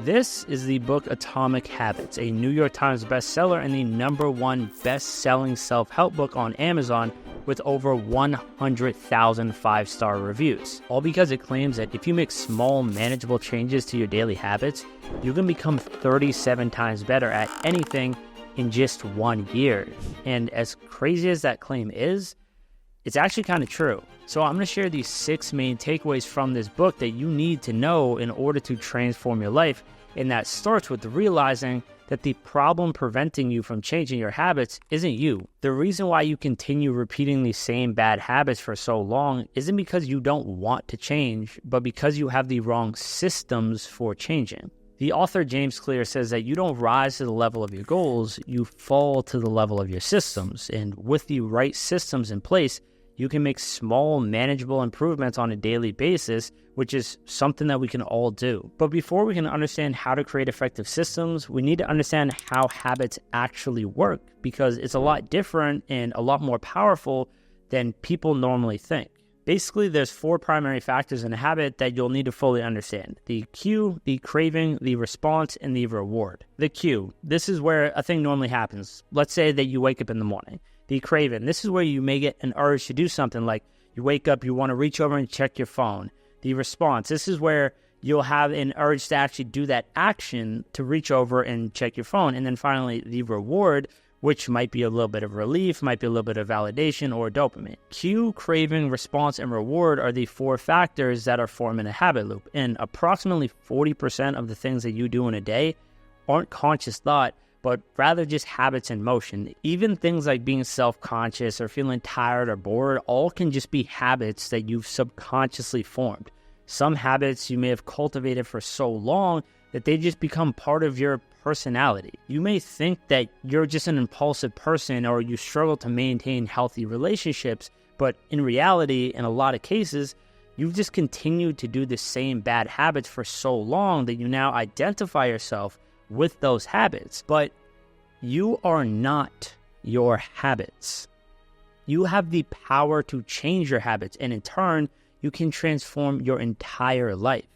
This is the book Atomic Habits, a New York Times bestseller and the #1 best-selling self-help book on Amazon with over 100,000 5-star reviews. All because it claims that if you make small, manageable changes to your daily habits, you can become 37 times better at anything in just 1 year. And as crazy as that claim is, it's actually kind of true. So I'm going to share these 6 main takeaways from this book that you need to know in order to transform your life. And that starts with realizing that the problem preventing you from changing your habits isn't you. The reason why you continue repeating these same bad habits for so long isn't because you don't want to change, but because you have the wrong systems for changing. The author James Clear says that you don't rise to the level of your goals, you fall to the level of your systems. And with the right systems in place, you can make small, manageable improvements on a daily basis, which is something that we can all do. But before we can understand how to create effective systems, we need to understand how habits actually work, because it's a lot different and a lot more powerful than people normally think. Basically, there's 4 primary factors in a habit that you'll need to fully understand: the cue, the craving, the response, and the reward. The cue, this is where a thing normally happens. Let's say that you wake up in the morning. The craving, this is where you may get an urge to do something, like you wake up, you want to reach over and check your phone. The response, this is where you'll have an urge to actually do that action to reach over and check your phone. And then finally, the reward, which might be a little bit of relief, might be a little bit of validation or dopamine. Cue, craving, response, and reward are the 4 factors that are forming a habit loop. And approximately 40% of the things that you do in a day aren't conscious thought, but rather just habits in motion. Even things like being self-conscious or feeling tired or bored, all can just be habits that you've subconsciously formed. Some habits you may have cultivated for so long that they just become part of your personality. You may think that you're just an impulsive person or you struggle to maintain healthy relationships, but in reality, in a lot of cases, you've just continued to do the same bad habits for so long that you now identify yourself with those habits. But you are not your habits. You have the power to change your habits, and in turn, you can transform your entire life.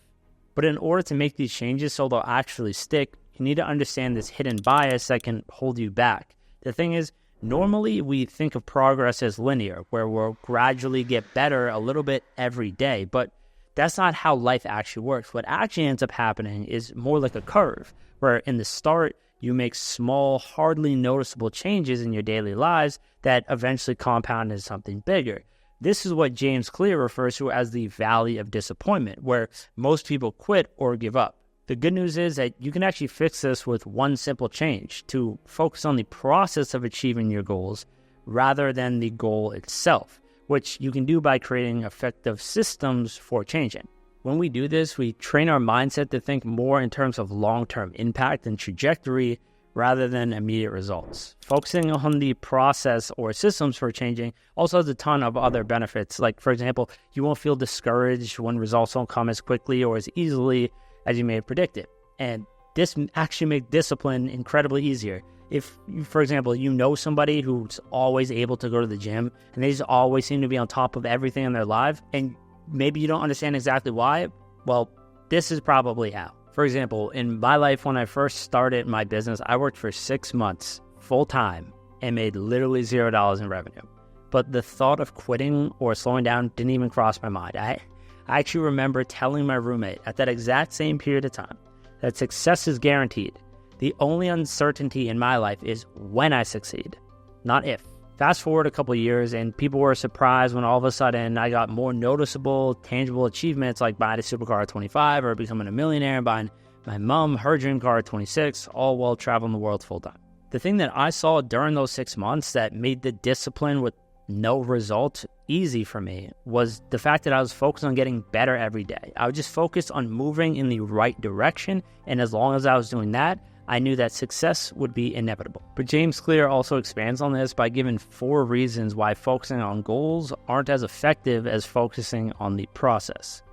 But in order to make these changes so they'll actually stick, you need to understand this hidden bias that can hold you back. The thing is, normally we think of progress as linear, where we'll gradually get better a little bit every day, but that's not how life actually works. What actually ends up happening is more like a curve, where in the start, you make small, hardly noticeable changes in your daily lives that eventually compound into something bigger. This is what James Clear refers to as the valley of disappointment, where most people quit or give up. The good news is that you can actually fix this with one simple change: to focus on the process of achieving your goals rather than the goal itself, which you can do by creating effective systems for changing. When we do this, we train our mindset to think more in terms of long-term impact and trajectory rather than immediate results. Focusing on the process or systems for changing also has a ton of other benefits. Like, for example, you won't feel discouraged when results don't come as quickly or as easily as you may have predicted. And this actually makes discipline incredibly easier. If, for example, you know somebody who's always able to go to the gym and they just always seem to be on top of everything in their life, and maybe you don't understand exactly why, well, this is probably how. For example, in my life, when I first started my business, I worked for 6 months full-time and made literally $0 in revenue. But the thought of quitting or slowing down didn't even cross my mind. I actually remember telling my roommate at that exact same period of time that success is guaranteed. The only uncertainty in my life is when I succeed, not if. Fast forward a couple of years, and people were surprised when all of a sudden I got more noticeable, tangible achievements like buying a supercar at 25 or becoming a millionaire and buying my mom her dream car at 26, all while traveling the world full time. The thing that I saw during those 6 months that made the discipline with no result easy for me was the fact that I was focused on getting better every day. I was just focused on moving in the right direction, and as long as I was doing that, I knew that success would be inevitable. But James Clear also expands on this by giving 4 reasons why focusing on goals aren't as effective as focusing on the process.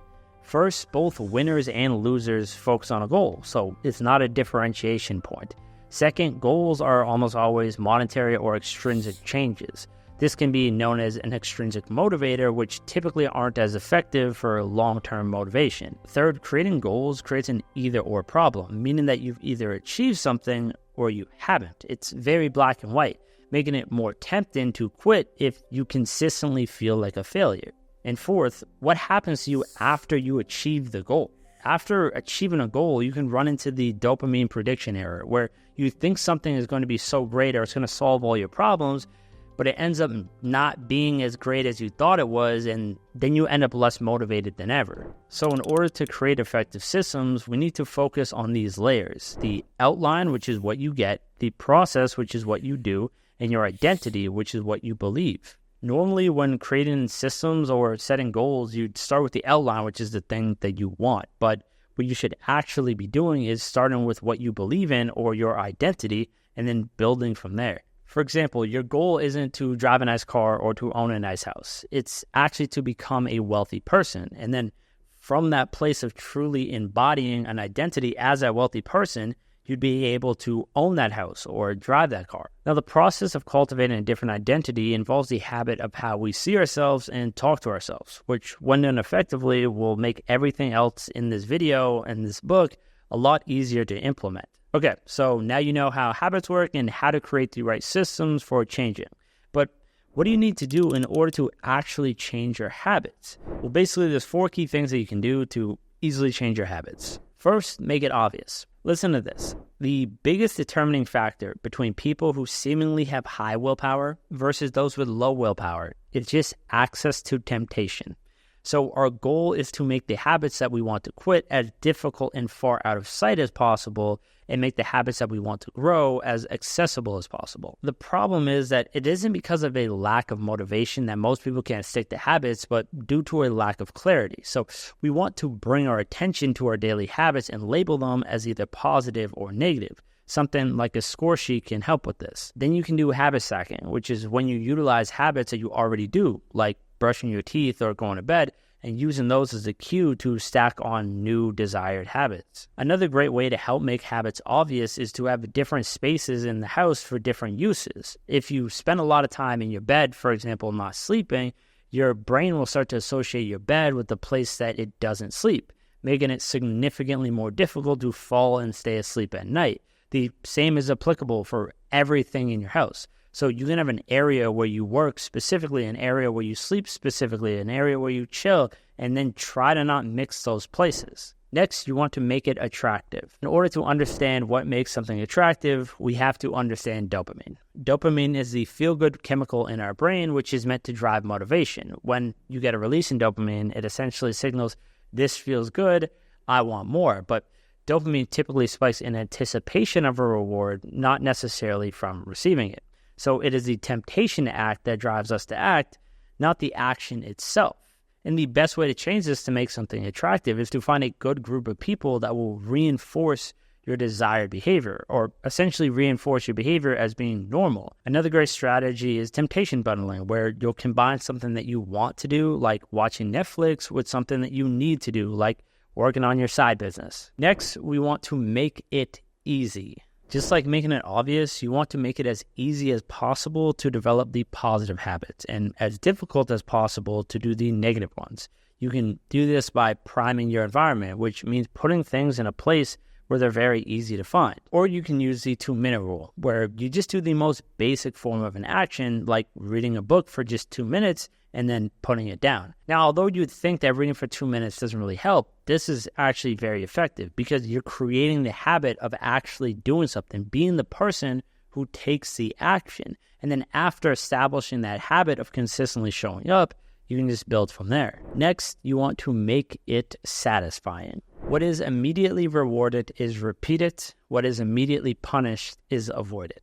First, both winners and losers focus on a goal, so it's not a differentiation point. Second, goals are almost always monetary or extrinsic changes. This can be known as an extrinsic motivator, which typically aren't as effective for long-term motivation. Third, creating goals creates an either-or problem, meaning that you've either achieved something or you haven't. It's very black and white, making it more tempting to quit if you consistently feel like a failure. And fourth, what happens to you after you achieve the goal? After achieving a goal, you can run into the dopamine prediction error, where you think something is going to be so great or it's going to solve all your problems, but it ends up not being as great as you thought it was, and then you end up less motivated than ever. So in order to create effective systems, we need to focus on these layers: the outline, which is what you get, the process, which is what you do, and your identity, which is what you believe. Normally, when creating systems or setting goals, you'd start with the outline, which is the thing that you want. But what you should actually be doing is starting with what you believe in or your identity, and then building from there. For example, your goal isn't to drive a nice car or to own a nice house. It's actually to become a wealthy person. And then from that place of truly embodying an identity as a wealthy person, you'd be able to own that house or drive that car. Now, the process of cultivating a different identity involves the habit of how we see ourselves and talk to ourselves, which, when done effectively, will make everything else in this video and this book a lot easier to implement. Okay, so now you know how habits work and how to create the right systems for changing. But what do you need to do in order to actually change your habits? Well, basically, there's 4 key things that you can do to easily change your habits. First, make it obvious. Listen to this. The biggest determining factor between people who seemingly have high willpower versus those with low willpower is just access to temptation. So our goal is to make the habits that we want to quit as difficult and far out of sight as possible, and make the habits that we want to grow as accessible as possible. The problem is that it isn't because of a lack of motivation that most people can't stick to habits, but due to a lack of clarity. So we want to bring our attention to our daily habits and label them as either positive or negative. Something like a score sheet can help with this. Then you can do habit stacking, which is when you utilize habits that you already do, like brushing your teeth or going to bed, and using those as a cue to stack on new desired habits. Another great way to help make habits obvious is to have different spaces in the house for different uses. If you spend a lot of time in your bed, for example, not sleeping, your brain will start to associate your bed with the place that it doesn't sleep, making it significantly more difficult to fall and stay asleep at night. The same is applicable for everything in your house. So you can have an area where you work specifically, an area where you sleep specifically, an area where you chill, and then try to not mix those places. Next, you want to make it attractive. In order to understand what makes something attractive, we have to understand dopamine. Dopamine is the feel-good chemical in our brain, which is meant to drive motivation. When you get a release in dopamine, it essentially signals, this feels good, I want more. But dopamine typically spikes in anticipation of a reward, not necessarily from receiving it. So it is the temptation to act that drives us to act, not the action itself. And the best way to change this to make something attractive is to find a good group of people that will reinforce your desired behavior, or essentially reinforce your behavior as being normal. Another great strategy is temptation bundling, where you'll combine something that you want to do, like watching Netflix, with something that you need to do, like working on your side business. Next, we want to make it easy. Just like making it obvious, you want to make it as easy as possible to develop the positive habits and as difficult as possible to do the negative ones. You can do this by priming your environment, which means putting things in a place where they're very easy to find. Or you can use the 2-minute rule, where you just do the most basic form of an action, like reading a book for just 2 minutes and then putting it down. Now, although you'd think that reading for 2 minutes doesn't really help, this is actually very effective because you're creating the habit of actually doing something, being the person who takes the action. And then after establishing that habit of consistently showing up, you can just build from there. Next, you want to make it satisfying. What is immediately rewarded is repeated. What is immediately punished is avoided.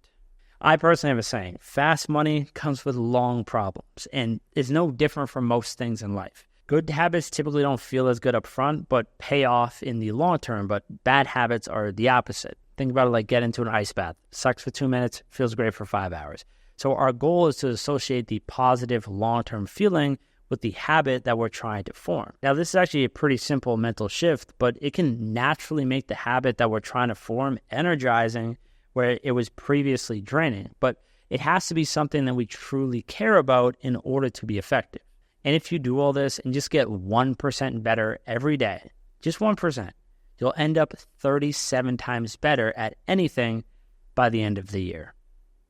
I personally have a saying, fast money comes with long problems, and is no different from most things in life. Good habits typically don't feel as good up front, but pay off in the long term, but bad habits are the opposite. Think about it like getting into an ice bath. Sucks for 2 minutes, feels great for 5 hours. So our goal is to associate the positive long-term feeling with the habit that we're trying to form. Now, this is actually a pretty simple mental shift, but it can naturally make the habit that we're trying to form energizing where it was previously draining. But It has to be something that we truly care about in order to be effective. And if you do all this and just get 1% better every day, just 1%, you'll end up 37 times better at anything by the end of the year.